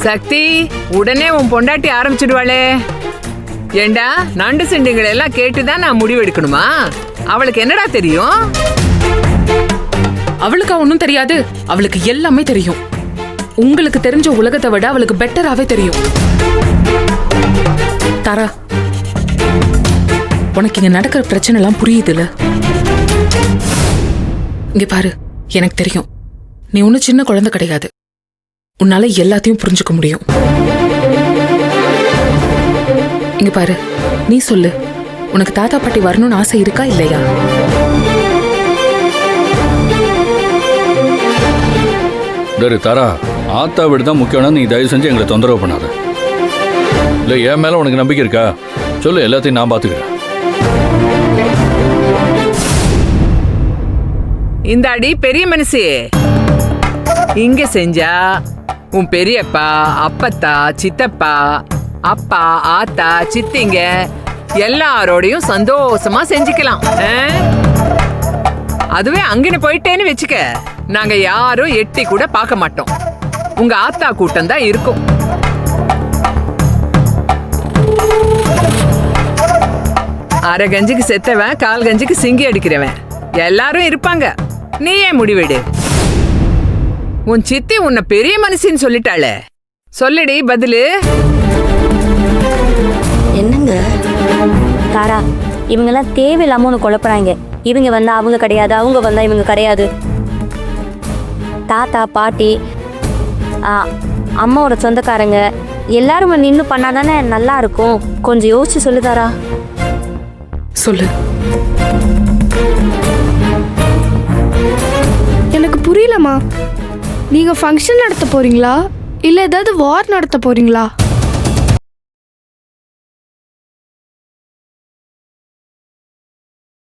சக்தி, உடனே உன் பொண்டாட்டி ஆரம்பிச்சிடுவாளே. ஏண்டா, நண்டு சிண்டுங்களை எல்லாம் கேட்டுதான் நான் முடிவு எடுக்கணுமா? அவளுக்கு என்னடா தெரியும்? அவளுக்கு ஒன்னும் தெரியாது. அவளுக்கு எல்லாமே தெரியும். உங்களுக்கு தெரிஞ்ச உலகத்தை விட அவளுக்கு பெட்டராவே தெரியும். தாரா, உனக்கு இங்க நடக்கிற பிரச்சனை எல்லாம் புரியுதுல? இங்க பாரு, எனக்கு தெரியும் நீ ஒன்னும் சின்ன குழந்தை கிடையாது. உன்னால எல்லாத்தையும் புரிஞ்சுக்க முடியும். இங்க பாரு, நீ சொல்லு, உனக்கு தாத்தா பாட்டி வரணும்னு ஆசை இருக்கா இல்லையா? தாரா, ஆத்தா வீடு தான் முக்கியம்னா நீ தயவு செஞ்சு எங்களை தொந்தரவு பண்ணாத. இல்லை, என் மேல உனக்கு நம்பிக்கை இருக்கா? சொல்லு, எல்லாத்தையும் நான் பாத்துக்கிறேன். இந்த அடி பெரிய மனுஷி, இங்க செஞ்சா உன் பெரியப்பா, அப்பத்தா, சித்தப்பா, அப்பா, ஆத்தா, சித்திங்க எல்லாரோடையும் சந்தோஷமா செஞ்சுக்கலாம். அதுவே அங்கன போயிட்டேன்னு வச்சுக்க, நாங்க யாரும் எட்டி கூட பார்க்க மாட்டோம். உங்க ஆத்தா கூட்டம் தான் இருக்கும். அரை கஞ்சிக்கு செத்தவன், கால் கஞ்சிக்கு சிங்கி அடிக்கிறவன் எல்லாரும் இருப்பாங்க. நீ ஏன் முடிவெடு? உன் சித்தி உன்னை பெரிய மனுஷின்னு சொல்லிட்டாளே, சொல்லுடி பதிலு. என்னங்க தாரா, இவங்கெல்லாம் தேவையில்லாம ஒன்று குழப்பறாங்க. இவங்க வந்தா அவங்க கிடையாது, அவங்க வந்தா இவங்க கிடையாது. தாத்தா பாட்டி அம்மாவோட சொந்தக்காரங்க எல்லாரும் நின்று பண்ணாதானே நல்லா இருக்கும். கொஞ்சம் யோசிச்சு சொல்லு தாரா. சொல்லு. எனக்கு புரியலம்மா. நீங்க ஃபங்க்ஷன் நடத்த போறீங்களா இல்ல ஏதாவது வார் நடத்த போறீங்களா?